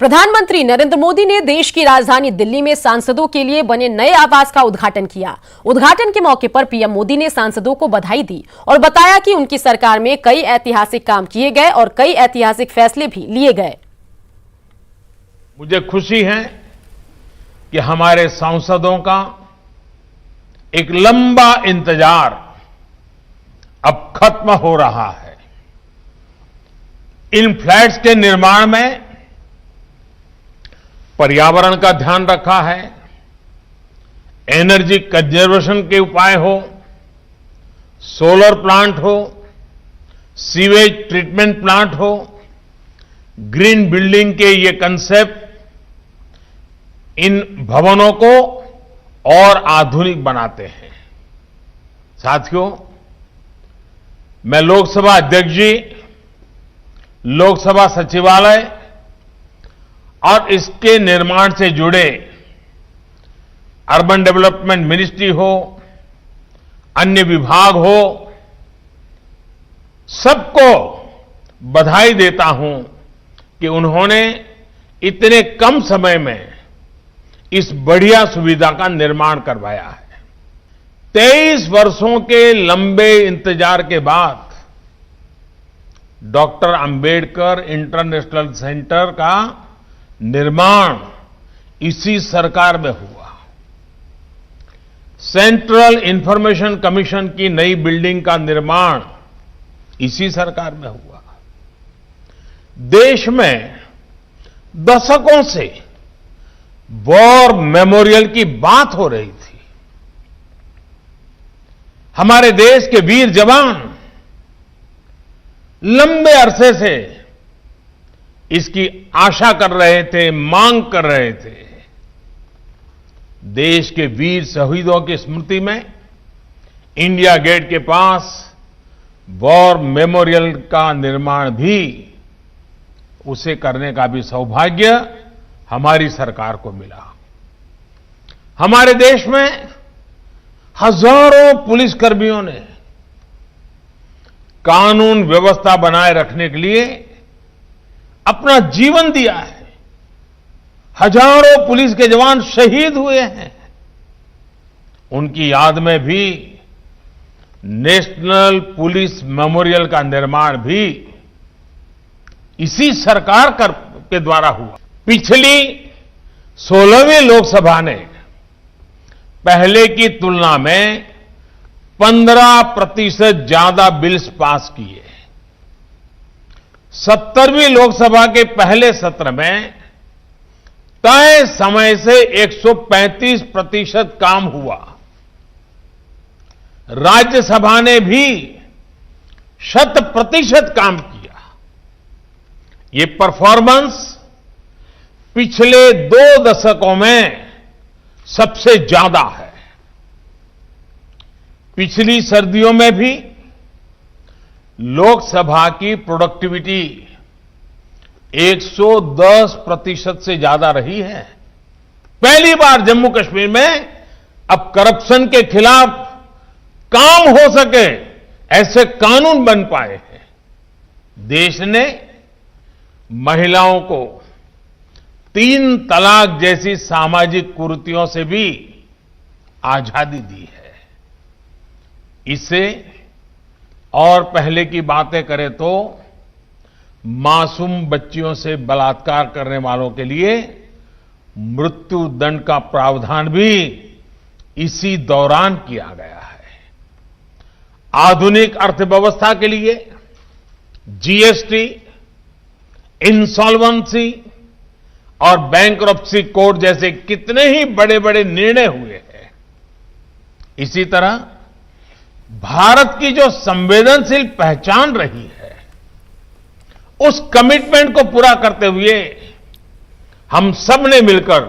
प्रधानमंत्री नरेंद्र मोदी ने देश की राजधानी दिल्ली में सांसदों के लिए बने नए आवास का उद्घाटन किया। उद्घाटन के मौके पर पीएम मोदी ने सांसदों को बधाई दी और बताया कि उनकी सरकार में कई ऐतिहासिक काम किए गए और कई ऐतिहासिक फैसले भी लिए गए। मुझे खुशी है कि हमारे सांसदों का एक लंबा इंतजार अब खत्म हो रहा है। इन फ्लैट्स के निर्माण में पर्यावरण का ध्यान रखा है, एनर्जी कंजर्वेशन के उपाय हो, सोलर प्लांट हो, सीवेज ट्रीटमेंट प्लांट हो, ग्रीन बिल्डिंग के ये कंसेप्ट इन भवनों को और आधुनिक बनाते हैं। साथियों, मैं लोकसभा अध्यक्ष जी, लोकसभा सचिवालय और इसके निर्माण से जुड़े अर्बन डेवलपमेंट मिनिस्ट्री हो, अन्य विभाग हो, सबको बधाई देता हूं कि उन्होंने इतने कम समय में इस बढ़िया सुविधा का निर्माण करवाया है। 23 वर्षों के लंबे इंतजार के बाद डॉक्टर अंबेडकर इंटरनेशनल सेंटर का निर्माण इसी सरकार में हुआ। सेंट्रल इंफॉर्मेशन कमीशन की नई बिल्डिंग का निर्माण इसी सरकार में हुआ। देश में दशकों से वॉर मेमोरियल की बात हो रही थी। हमारे देश के वीर जवान लंबे अरसे से इसकी आशा कर रहे थे, मांग कर रहे थे। देश के वीर शहीदों की स्मृति में इंडिया गेट के पास वॉर मेमोरियल का निर्माण भी, उसे करने का भी सौभाग्य हमारी सरकार को मिला। हमारे देश में हजारों पुलिसकर्मियों ने कानून व्यवस्था बनाए रखने के लिए अपना जीवन दिया है। हजारों पुलिस के जवान शहीद हुए हैं। उनकी याद में भी नेशनल पुलिस मेमोरियल का निर्माण भी इसी सरकार के द्वारा हुआ। पिछली 16वीं लोकसभा ने पहले की तुलना में 15% ज्यादा बिल्स पास किए। 70वीं लोकसभा के पहले सत्र में तय समय से 135% काम हुआ। राज्यसभा ने भी 100% काम किया। ये परफॉर्मेंस पिछले 2 दशकों में सबसे ज्यादा है। पिछली सर्दियों में भी लोकसभा की प्रोडक्टिविटी 110% से ज्यादा रही है। पहली बार जम्मू कश्मीर में अब करप्शन के खिलाफ काम हो सके ऐसे कानून बन पाए हैं। देश ने महिलाओं को 3 तलाक जैसी सामाजिक कुरीतियों से भी आजादी दी है। इससे और पहले की बातें करें तो मासूम बच्चियों से बलात्कार करने वालों के लिए मृत्यु दंड का प्रावधान भी इसी दौरान किया गया है। आधुनिक अर्थव्यवस्था के लिए जीएसटी, इंसॉल्वेंसी और बैंक्रप्सी कोड जैसे कितने ही बड़े बड़े निर्णय हुए हैं। इसी तरह भारत की जो संवेदनशील पहचान रही है, उस कमिटमेंट को पूरा करते हुए हम सब ने मिलकर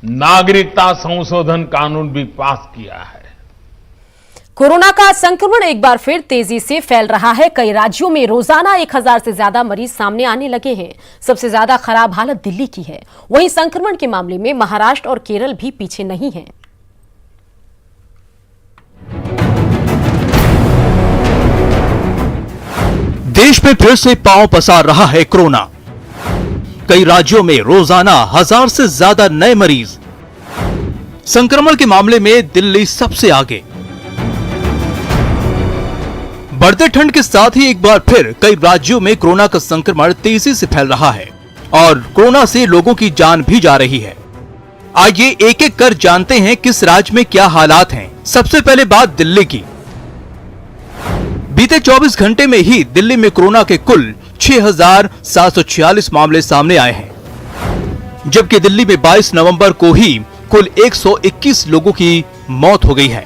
नागरिकता संशोधन कानून भी पास किया है। कोरोना का संक्रमण एक बार फिर तेजी से फैल रहा है। कई राज्यों में रोजाना 1000 से ज्यादा मरीज सामने आने लगे हैं। सबसे ज्यादा खराब हालत दिल्ली की है। वहीं संक्रमण के मामले में महाराष्ट्र और केरल भी पीछे नहीं हैं। देश में फिर से पांव पसार रहा है कोरोना। कई राज्यों में रोजाना 1000 से ज्यादा नए मरीज। संक्रमण के मामले में दिल्ली सबसे आगे। बढ़ते ठंड के साथ ही एक बार फिर कई राज्यों में कोरोना का संक्रमण तेजी से फैल रहा है और कोरोना से लोगों की जान भी जा रही है। आइए एक एक कर जानते हैं किस राज्य में क्या हालात हैं। सबसे पहले बात दिल्ली की। बीते 24 घंटे में ही दिल्ली में कोरोना के कुल 6746 मामले सामने आए हैं, जबकि दिल्ली में 22 नवंबर को ही कुल 121 लोगों की मौत हो गई है।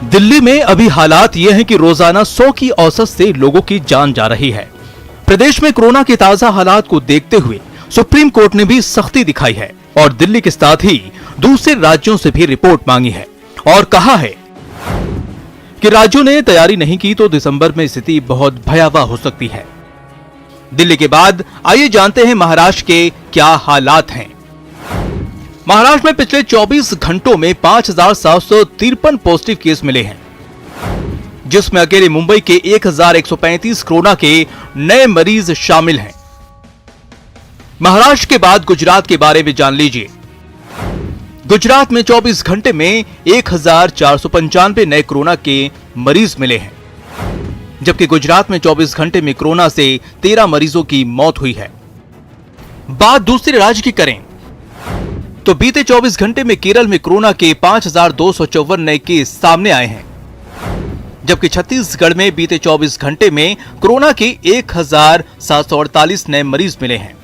दिल्ली में अभी हालात ये हैं कि रोजाना 100 की औसत से लोगों की जान जा रही है। प्रदेश में कोरोना के ताजा हालात को देखते हुए सुप्रीम कोर्ट ने भी सख्ती दिखाई है और दिल्ली के साथ ही दूसरे राज्यों से भी रिपोर्ट मांगी है और कहा है कि राज्यों ने तैयारी नहीं की तो दिसंबर में स्थिति बहुत भयावह हो सकती है। दिल्ली के बाद आइए जानते हैं महाराष्ट्र के क्या हालात हैं। महाराष्ट्र में पिछले 24 घंटों में 5753 पॉजिटिव केस मिले हैं, जिसमें अकेले मुंबई के 1135 कोरोना के नए मरीज शामिल हैं। महाराष्ट्र के बाद गुजरात के बारे में जान लीजिए। गुजरात में 24 घंटे में 1495 नए कोरोना के मरीज मिले हैं, जबकि गुजरात में 24 घंटे में कोरोना से 13 मरीजों की मौत हुई है। बात दूसरे राज्य की करें तो बीते 24 घंटे में केरल में कोरोना के 5254 नए केस सामने आए हैं, जबकि छत्तीसगढ़ में बीते 24 घंटे में कोरोना के 1748 नए मरीज मिले हैं।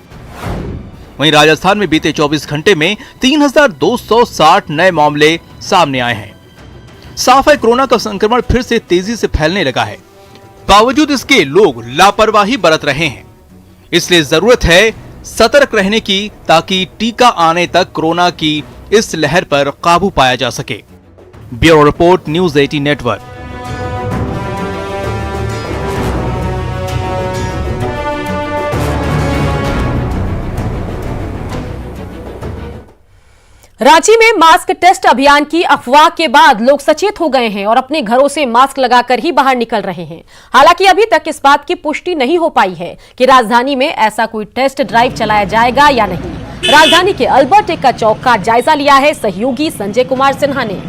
वहीं राजस्थान में बीते 24 घंटे में 3260 नए मामले सामने आए हैं। साफ है कोरोना का संक्रमण फिर से तेजी से फैलने लगा है। बावजूद इसके लोग लापरवाही बरत रहे हैं, इसलिए जरूरत है सतर्क रहने की ताकि टीका आने तक कोरोना की इस लहर पर काबू पाया जा सके। Bureau report, news 18 network. Ranchi में मास्क टेस्ट अभियान की अफवाह के बाद लोग सचेत हो गए हैं और अपने घरों से मास्क लगाकर ही बाहर निकल रहे हैं। हालांकि अभी तक इस बात की पुष्टि नहीं हो पाई है कि राजधानी में ऐसा कोई टेस्ट ड्राइव चलाया जाएगा या नहीं। राजधानी के अल्बर्ट एक्का चौक का जायजा लिया है सहयोगी संजय कुमार सिन्हा ने।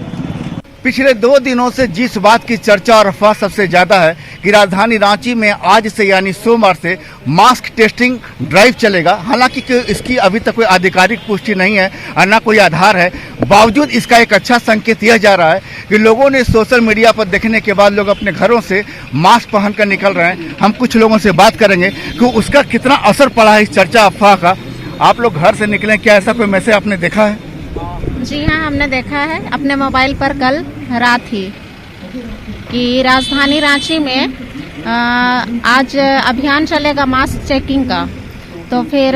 पिछले 2 दिनों से जिस बात की चर्चा और अफवाह सबसे ज्यादा है कि राजधानी रांची में आज से यानी सोमवार से मास्क टेस्टिंग ड्राइव चलेगा। हालांकि इसकी अभी तक कोई आधिकारिक पुष्टि नहीं है और न कोई आधार है। बावजूद इसका एक अच्छा संकेत यह जा रहा है कि लोगों ने सोशल मीडिया पर देखने के बाद लोग अपने घरों से मास्क पहनकर निकल रहे हैं। हम कुछ लोगों से बात करेंगे कि उसका कितना असर पड़ा है इस चर्चा अफवाह का। आप लोग घर से निकले, क्या ऐसा कोई मैसेज आपने देखा है? जी हाँ, हमने देखा है अपने मोबाइल पर कल रात ही कि राजधानी रांची में आज अभियान चलेगा मास्क चेकिंग का। तो फिर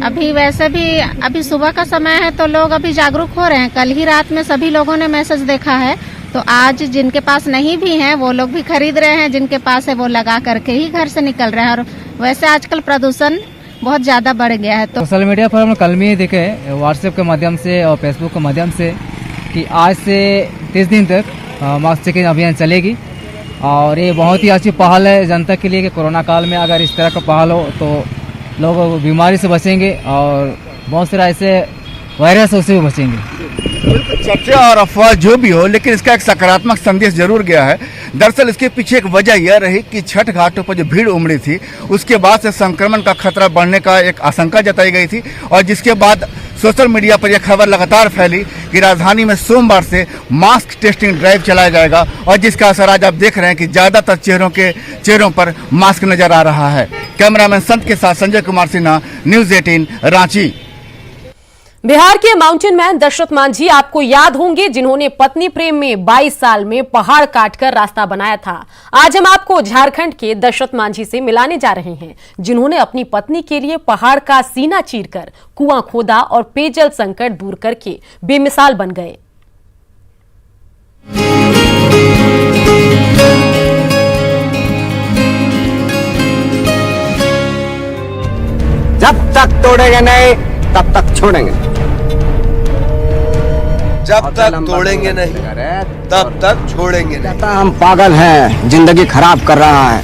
अभी वैसे भी अभी सुबह का समय है तो लोग अभी जागरूक हो रहे हैं। कल ही रात में सभी लोगों ने मैसेज देखा है, तो आज जिनके पास नहीं भी हैं वो लोग भी खरीद रहे हैं, जिनके पास है वो लगा करके ही घर से निकल रहे हैं। और वैसे आजकल प्रदूषण बहुत ज्यादा बढ़ गया है। तो सोशल मीडिया पर हम कल में ही देखे व्हाट्सएप के माध्यम से और फेसबुक के माध्यम से कि आज से 30 दिन तक मास्क चेकिंग अभियान चलेगी और ये बहुत ही अच्छी पहल है जनता के लिए कि कोरोना काल में अगर इस तरह का पहल हो तो लोग बीमारी से बचेंगे और बहुत सारा ऐसे वायरस से भी बचेंगे। चर्चा और अफवाह जो भी हो, लेकिन इसका एक सकारात्मक संदेश जरूर गया है। दरअसल इसके पीछे एक वजह यह रही कि छठ घाटों पर जो भीड़ उमड़ी थी उसके बाद से संक्रमण का खतरा बढ़ने का एक आशंका जताई गई थी और जिसके बाद सोशल मीडिया पर यह खबर लगातार फैली कि राजधानी में सोमवार से मास्क टेस्टिंग ड्राइव चलाया जाएगा और जिसका असर आज आप देख रहे हैं कि ज्यादातर चेहरों पर मास्क नजर आ रहा है। कैमरामैन संत के साथ संजय कुमार सिन्हा, न्यूज़ 18 रांची। बिहार के माउंटेन मैन दशरथ मांझी आपको याद होंगे, जिन्होंने पत्नी प्रेम में 22 साल में पहाड़ काटकर रास्ता बनाया था। आज हम आपको झारखंड के दशरथ मांझी से मिलाने जा रहे हैं, जिन्होंने अपनी पत्नी के लिए पहाड़ का सीना चीरकर कुआं खोदा और पेयजल संकट दूर करके बेमिसाल बन गए। जब तक तोड़ेंगे नहीं तब तक छोड़ेंगे। जब तक तोड़ेंगे नहीं तब तक छोड़ेंगे नहीं। हम पागल हैं, जिंदगी खराब कर रहा है।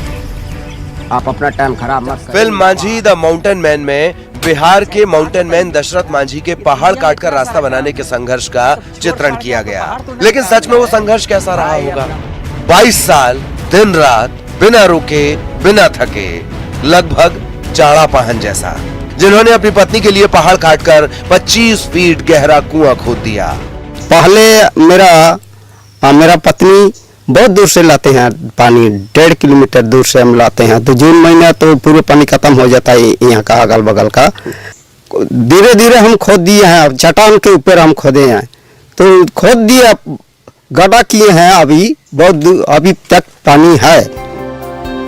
आप अपना टाइम खराब मत करिए। Film Manjhi the mountain man में बिहार के माउंटेन मैन दशरथ मांझी के पहाड़ काटकर रास्ता बनाने के संघर्ष का चित्रण किया गया। लेकिन सच में वो संघर्ष कैसा रहा होगा? 22 साल दिन रात बिना रुके बिना थके, लगभग चाड़ा पाहन जैसा, जिन्होंने अपनी पत्नी के लिए पहाड़ काटकर 25 फीट गहरा कुआं खोद दिया। पहले मेरा पत्नी बहुत दूर से लाते हैं पानी, 1.5 किलोमीटर दूर से हम लाते हैं। तो जून महीना तो पूरे पानी खत्म हो जाता है यहाँ का, अगल बगल का। धीरे धीरे हम खोद दिए हैं, चट्टान के ऊपर हम खोदे हैं, तो खोद दिया, गड्ढा किए हैं। अभी तक पानी है।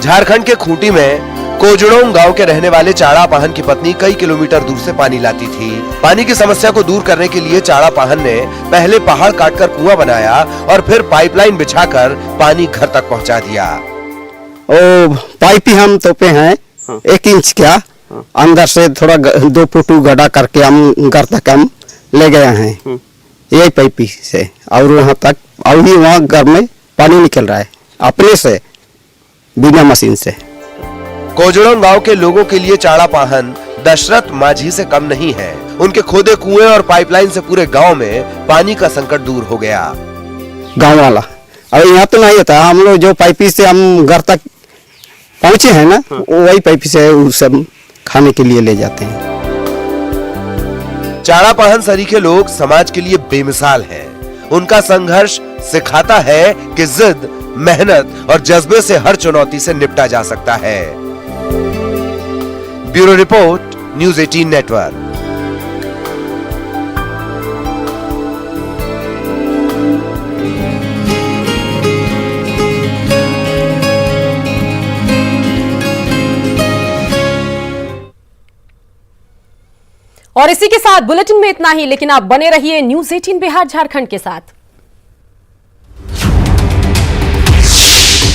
झारखंड के खूंटी में कोजड़ोंग गांव के रहने वाले चाड़ा पाहन की पत्नी कई किलोमीटर दूर से पानी लाती थी। पानी की समस्या को दूर करने के लिए चाड़ा पाहन ने पहले पहाड़ काटकर कुआं बनाया और फिर पाइपलाइन बिछाकर पानी घर तक पहुंचा दिया। पाइप ही हम तोपे हैं 1 इंच का, अंदर से थोड़ा 2 फुट गड्ढा करके हम घर तक हम ले गए हैं यही पाइप से, और वहाँ तक अभी वहाँ घर में पानी निकल रहा है अपने से, बिना मशीन से। कोजड़ोंग गांव के लोगों के लिए चाड़ा पाहन दशरथ मांझी से कम नहीं है। उनके खोदे कुएं और पाइपलाइन से पूरे गांव में पानी का संकट दूर हो गया। गांव वाला और यहाँ तो नहीं होता, हम लोग जो पाइप से हम घर तक पहुंचे हैं ना, वही पाइप से सब खाने के लिए ले जाते हैं। चाड़ा पाहन सरीखे लोग समाज के लिए बेमिसाल हैं। उनका संघर्ष सिखाता है कि जिद, मेहनत और जज्बे से हर चुनौती से निपटा जा सकता है। Bureau report, news 18 network. और इसी के साथ बुलेटिन में इतना ही, लेकिन आप बने रहिए न्यूज़ 18 बिहार झारखंड के साथ।